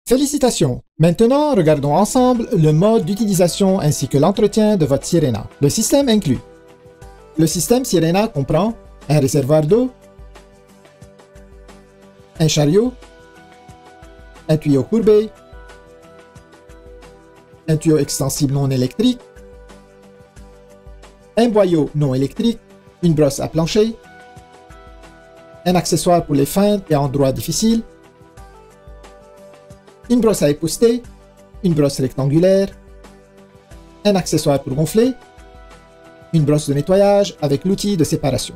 Félicitations! Maintenant, regardons ensemble le mode d'utilisation ainsi que l'entretien de votre Sirena. Le système inclut. Le système Sirena comprend un réservoir d'eau, un chariot, un tuyau courbé, un tuyau extensible non électrique, un boyau non électrique, une brosse à plancher, un accessoire pour les feintes et endroits difficiles, une brosse à épousseter, une brosse rectangulaire, un accessoire pour gonfler, une brosse de nettoyage avec l'outil de séparation.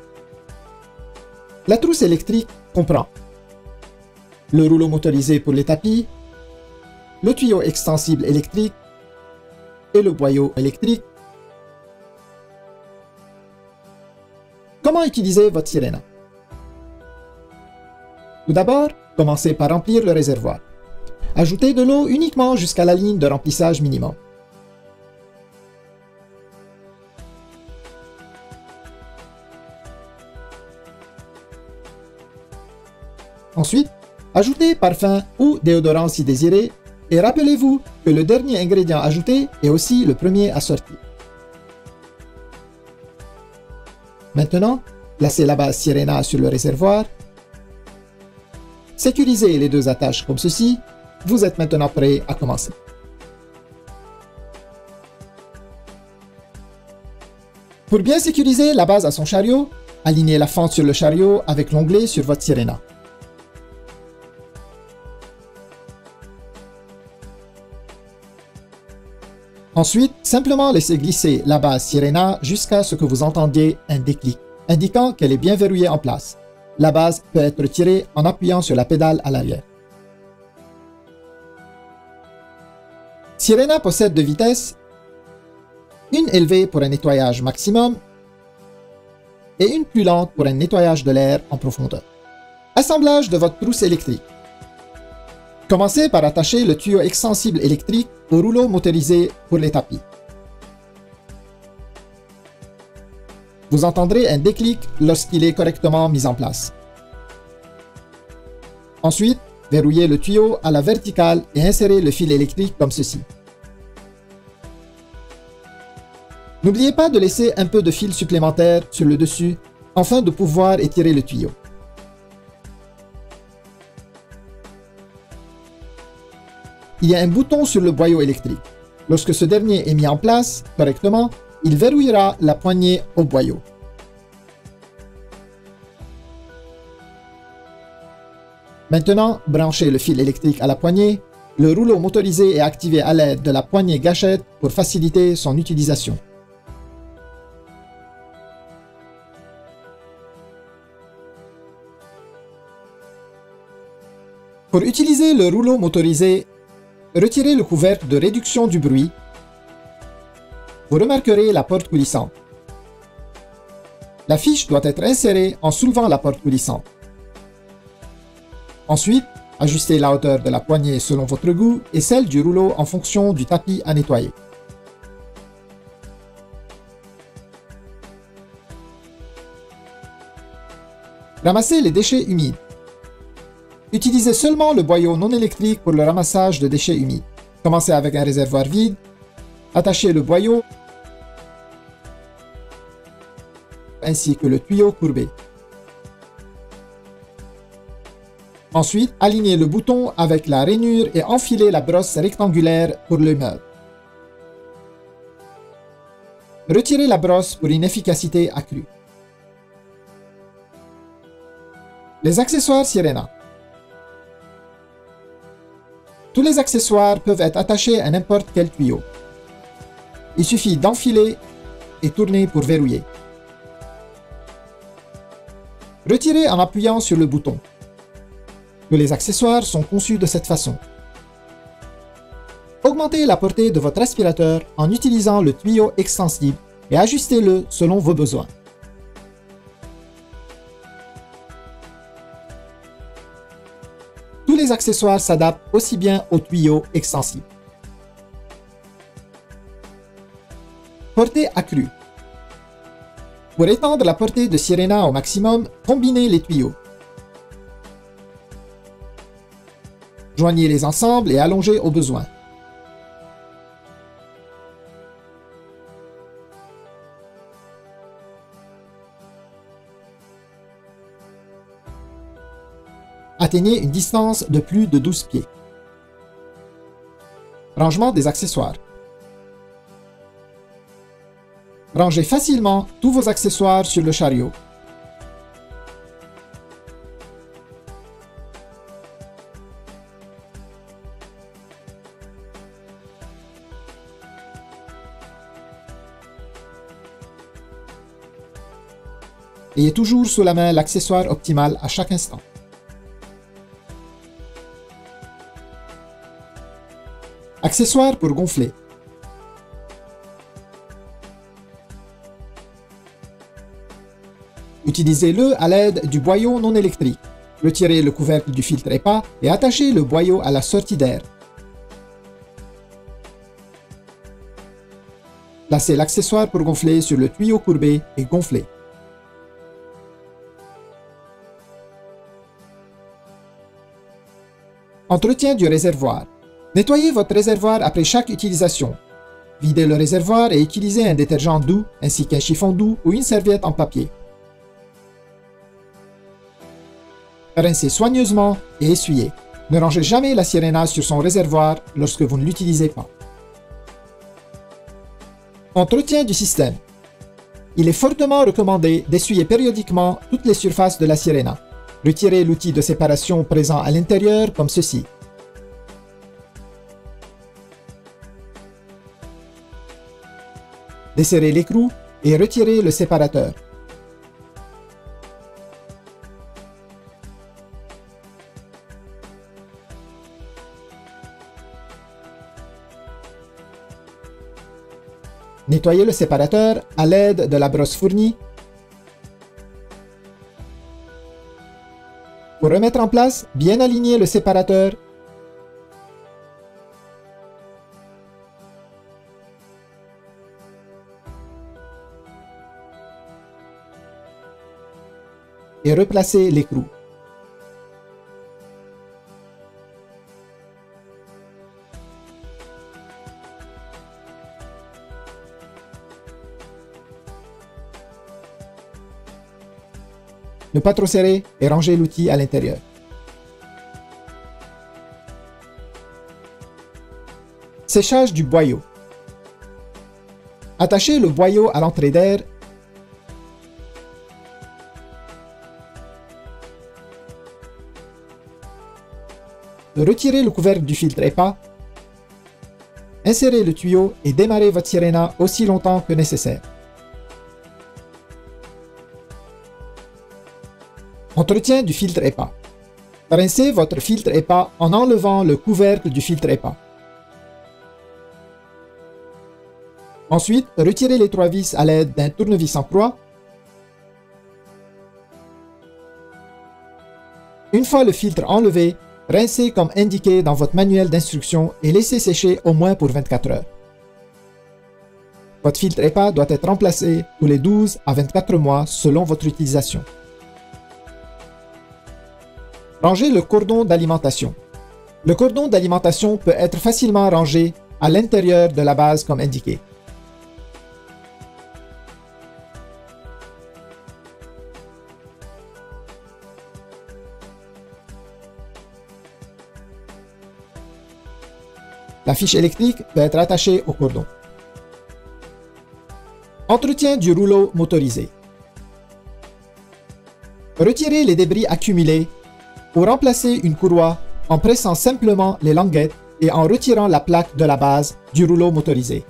La trousse électrique comprend le rouleau motorisé pour les tapis, le tuyau extensible électrique et le boyau électrique. Comment utiliser votre Sirena? Tout d'abord, commencez par remplir le réservoir. Ajoutez de l'eau uniquement jusqu'à la ligne de remplissage minimum. Ensuite, ajoutez parfum ou déodorant si désiré et rappelez-vous que le dernier ingrédient ajouté est aussi le premier à sortir. Maintenant, placez la base Sirena sur le réservoir. Sécurisez les deux attaches comme ceci. Vous êtes maintenant prêt à commencer. Pour bien sécuriser la base à son chariot, alignez la fente sur le chariot avec l'onglet sur votre Sirena. Ensuite, simplement laissez glisser la base Sirena jusqu'à ce que vous entendiez un déclic, indiquant qu'elle est bien verrouillée en place. La base peut être retirée en appuyant sur la pédale à l'arrière. Sirena possède deux vitesses, une élevée pour un nettoyage maximum et une plus lente pour un nettoyage de l'air en profondeur. Assemblage de votre trousse électrique. Commencez par attacher le tuyau extensible électrique au rouleau motorisé pour les tapis. Vous entendrez un déclic lorsqu'il est correctement mis en place. Ensuite, verrouillez le tuyau à la verticale et insérez le fil électrique comme ceci. N'oubliez pas de laisser un peu de fil supplémentaire sur le dessus afin de pouvoir étirer le tuyau. Il y a un bouton sur le boyau électrique. Lorsque ce dernier est mis en place correctement, il verrouillera la poignée au boyau. Maintenant, branchez le fil électrique à la poignée. Le rouleau motorisé est activé à l'aide de la poignée gâchette pour faciliter son utilisation. Pour utiliser le rouleau motorisé, retirez le couvercle de réduction du bruit. Vous remarquerez la porte coulissante. La fiche doit être insérée en soulevant la porte coulissante. Ensuite, ajustez la hauteur de la poignée selon votre goût et celle du rouleau en fonction du tapis à nettoyer. Ramassez les déchets humides. Utilisez seulement le boyau non électrique pour le ramassage de déchets humides. Commencez avec un réservoir vide. Attachez le boyau ainsi que le tuyau courbé. Ensuite, alignez le bouton avec la rainure et enfilez la brosse rectangulaire pour le meuble. Retirez la brosse pour une efficacité accrue. Les accessoires Sirena. Tous les accessoires peuvent être attachés à n'importe quel tuyau. Il suffit d'enfiler et tourner pour verrouiller. Retirez en appuyant sur le bouton. Tous les accessoires sont conçus de cette façon. Augmentez la portée de votre aspirateur en utilisant le tuyau extensible et ajustez-le selon vos besoins. Tous les accessoires s'adaptent aussi bien au tuyau extensible. Portée accrue. Pour étendre la portée de Sirena au maximum, combinez les tuyaux. Joignez-les ensemble et allongez au besoin. Atteignez une distance de plus de 12 pieds. Rangement des accessoires. Rangez facilement tous vos accessoires sur le chariot. Ayez toujours sous la main l'accessoire optimal à chaque instant. Accessoires pour gonfler. Utilisez-le à l'aide du boyau non électrique. Retirez le couvercle du filtre EPA et attachez le boyau à la sortie d'air. Placez l'accessoire pour gonfler sur le tuyau courbé et gonflez. Entretien du réservoir. Nettoyez votre réservoir après chaque utilisation. Videz le réservoir et utilisez un détergent doux ainsi qu'un chiffon doux ou une serviette en papier. Rincez soigneusement et essuyez. Ne rangez jamais la Sirena sur son réservoir lorsque vous ne l'utilisez pas. Entretien du système. Il est fortement recommandé d'essuyer périodiquement toutes les surfaces de la Sirena. Retirez l'outil de séparation présent à l'intérieur comme ceci. Desserrez l'écrou et retirez le séparateur. Nettoyez le séparateur à l'aide de la brosse fournie. Pour remettre en place, bien aligner le séparateur. Et replacer l'écrou. Ne pas trop serrer et ranger l'outil à l'intérieur. Séchage du boyau. Attachez le boyau à l'entrée d'air. Retirez le couvercle du filtre EPA. Insérez le tuyau et démarrez votre Sirena aussi longtemps que nécessaire. Entretien du filtre EPA. Rincez votre filtre EPA en enlevant le couvercle du filtre EPA. Ensuite, retirez les 3 vis à l'aide d'un tournevis en croix. Une fois le filtre enlevé, rincez comme indiqué dans votre manuel d'instruction et laissez sécher au moins pour 24 heures. Votre filtre EPA doit être remplacé tous les 12 à 24 mois selon votre utilisation. Rangez le cordon d'alimentation. Le cordon d'alimentation peut être facilement rangé à l'intérieur de la base comme indiqué. La fiche électrique peut être attachée au cordon. Entretien du rouleau motorisé. Retirez les débris accumulés ou remplacez une courroie en pressant simplement les languettes et en retirant la plaque de la base du rouleau motorisé.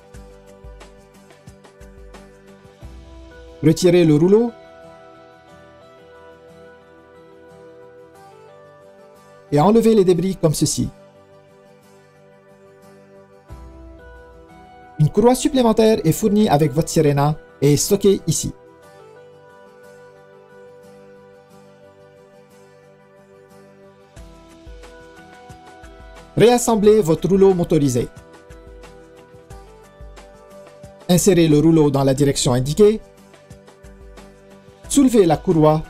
Retirez le rouleau et enlevez les débris comme ceci. Une courroie supplémentaire est fournie avec votre Sirena et est stockée ici. Réassemblez votre rouleau motorisé. Insérez le rouleau dans la direction indiquée. Soulevez la courroie.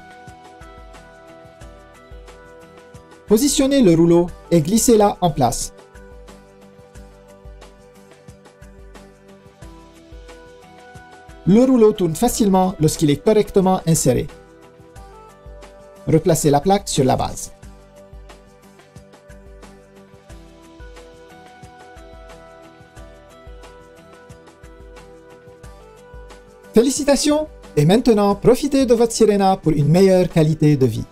Positionnez le rouleau et glissez-la en place. Le rouleau tourne facilement lorsqu'il est correctement inséré. Replacez la plaque sur la base. Félicitations! Et maintenant, profitez de votre Sirena pour une meilleure qualité de vie.